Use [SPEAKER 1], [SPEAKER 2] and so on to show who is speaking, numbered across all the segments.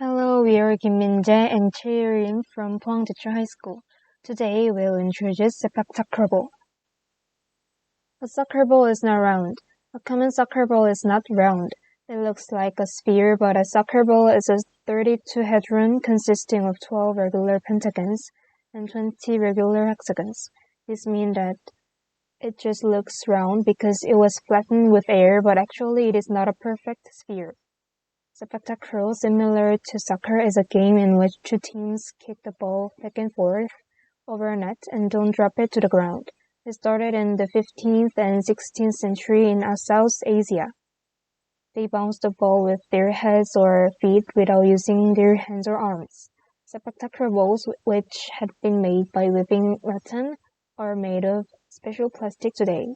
[SPEAKER 1] Hello, we are Kim Min-jae and Chae-rim from Po항제철고 High School. Today, we'll introduce 세팍타크로. A soccer ball is not round. A common soccer ball is not round. It looks like a sphere, but a soccer ball is a 32-hedron consisting of 12 regular pentagons and 20 regular hexagons. This means that it just looks round because it was flattened with air, but actually it is not a perfect sphere. Sepak-takraw, similar to soccer, is a game in which two teams kick the ball back and forth over a net and don't drop it to the ground. It started in the 15th and 16th century in South Asia. They bounced the ball with their heads or feet without using their hands or arms. Sepak-takraw balls, which had been made by whipping rattan, are made of special plastic today.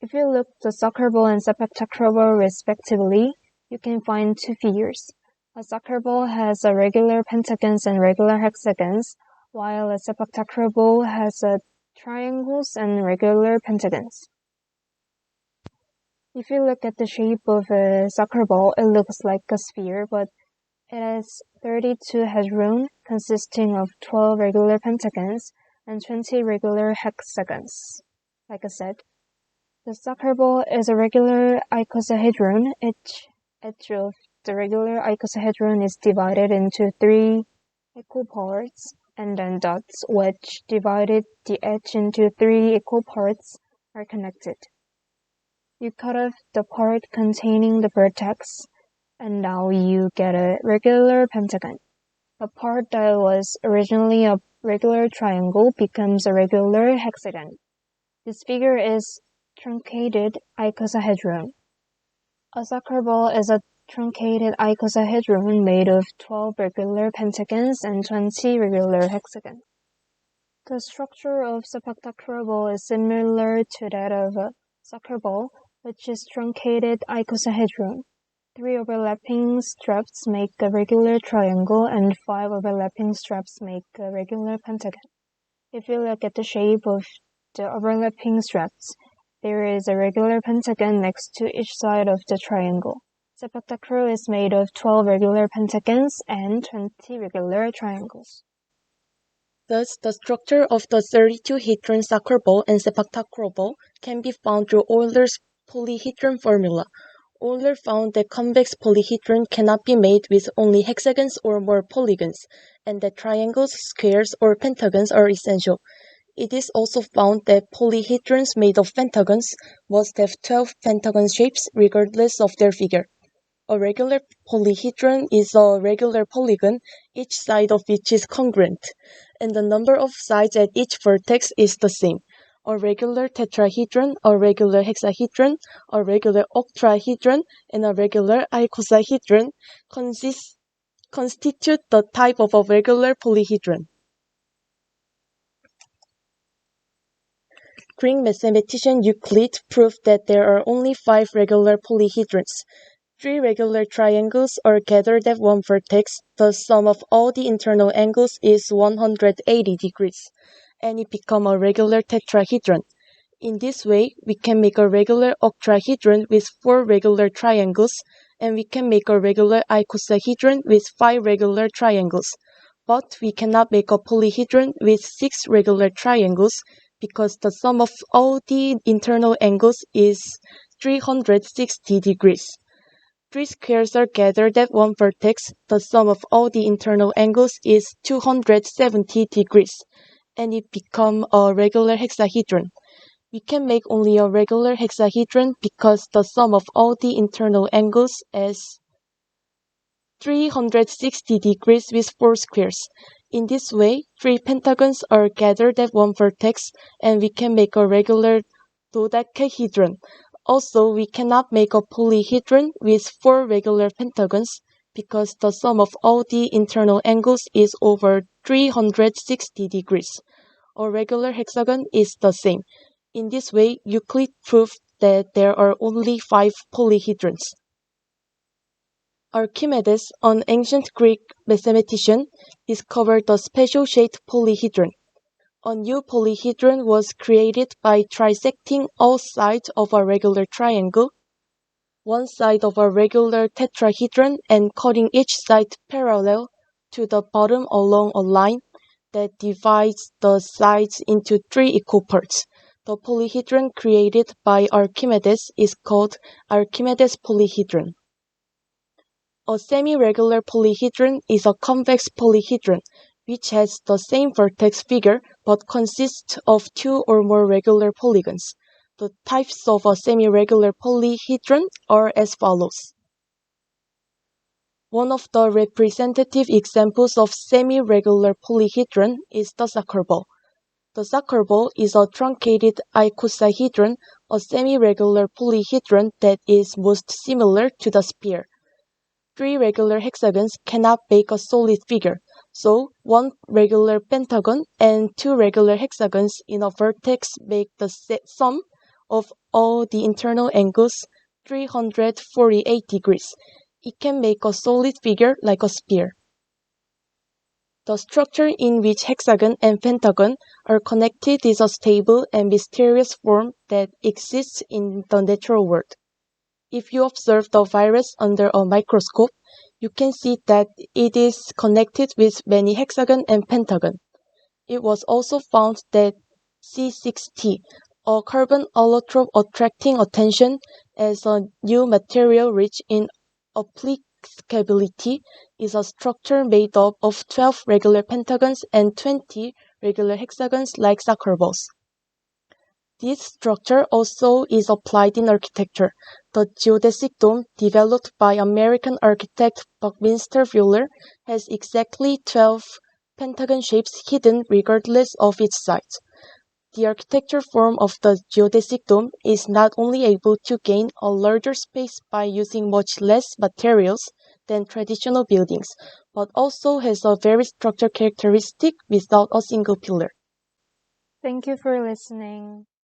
[SPEAKER 1] If you look at the soccer ball and sepak-takraw ball respectively, you can find two figures. A soccer ball has a regular pentagons and regular hexagons, while a sepak-takraw ball has triangles and regular pentagons. If you look at the shape of a soccer ball, it looks like a sphere, but it has 32 hedron consisting of 12 regular pentagons and 20 regular hexagons. Like I said, the soccer ball is a regular icosahedron. Each edge of the regular icosahedron is divided into 3 equal parts, and then dots, which divided the edge into 3 equal parts, are connected. You cut off the part containing the vertex, and now you get a regular pentagon. A part that was originally a regular triangle becomes a regular hexagon. This figure is Truncated Icosahedron. A soccer ball is a truncated icosahedron made of 12 regular pentagons and 20 regular hexagons. The structure of sepak-takraw ball is similar to that of a soccer ball, which is truncated icosahedron. 3 overlapping straps make a regular triangle and 5 overlapping straps make a regular pentagon. If you look at the shape of the overlapping straps, there is a regular pentagon next to each side of the triangle. Sepak-takraw is made of 12 regular pentagons and 20 regular triangles.
[SPEAKER 2] Thus, the structure of the 32-hedron soccer ball and sepak-takraw ball can be found through Euler's polyhedron formula. Euler found that convex polyhedron cannot be made with only hexagons or more polygons, and that triangles, squares, or pentagons are essential. It is also found that polyhedrons made of pentagons must have 12 pentagon shapes regardless of their figure. A regular polyhedron is a regular polygon, each side of which is congruent, and the number of sides at each vertex is the same. A regular tetrahedron, a regular hexahedron, a regular octahedron, and a regular icosahedron constitute the type of a regular polyhedron. Greek mathematician Euclid proved that there are only 5 regular polyhedrons. 3 regular triangles are gathered at one vertex. The sum of all the internal angles is 180 degrees, and it becomes a regular tetrahedron. In this way, we can make a regular octahedron with 4 regular triangles, and we can make a regular icosahedron with 5 regular triangles. But we cannot make a polyhedron with 6 regular triangles, because the sum of all the internal angles is 360 degrees. 3 squares are gathered at one vertex. The sum of all the internal angles is 270 degrees, and it becomes a regular hexahedron. We can make only a regular hexahedron because the sum of all the internal angles is 360 degrees with 4 squares. In this way, 3 pentagons are gathered at one vertex, and we can make a regular dodecahedron. Also, we cannot make a polyhedron with 4 regular pentagons because the sum of all the internal angles is over 360 degrees. A regular hexagon is the same. In this way, Euclid proved that there are only 5 polyhedrons. Archimedes, an ancient Greek mathematician, discovered the special-shaped polyhedron. A new polyhedron was created by trisecting all sides of a regular triangle. one side of a regular tetrahedron and cutting each side parallel to the bottom along a line that divides the sides into 3 equal parts. The polyhedron created by Archimedes is called Archimedes Polyhedron. A semiregular polyhedron is a convex polyhedron which has the same vertex figure but consists of 2 or more regular polygons. The types of a semiregular polyhedron are as follows. One of the representative examples of semiregular polyhedron is the soccer ball. The soccer ball is a truncated icosahedron, a semiregular polyhedron that is most similar to the sphere. 3 regular hexagons cannot make a solid figure, so 1 regular pentagon and 2 regular hexagons in a vertex make the sum of all the internal angles 348 degrees. It can make a solid figure like a sphere. The structure in which hexagon and pentagon are connected is a stable and mysterious form that exists in the natural world. If you observe the virus under a microscope, you can see that it is connected with many hexagon and pentagon. It was also found that C6T, a carbon allotrope attracting attention as a new material rich in applicability, is a structure made up of 12 regular pentagons and 20 regular hexagons like soccer balls. This structure also is applied in architecture. The Geodesic Dome, developed by American architect Buckminster Fuller, has exactly 12 pentagon shapes hidden regardless of its size. The architecture form of the Geodesic Dome is not only able to gain a larger space by using much less materials than traditional buildings, but also has a very structural characteristic without a single pillar.
[SPEAKER 1] Thank you for listening.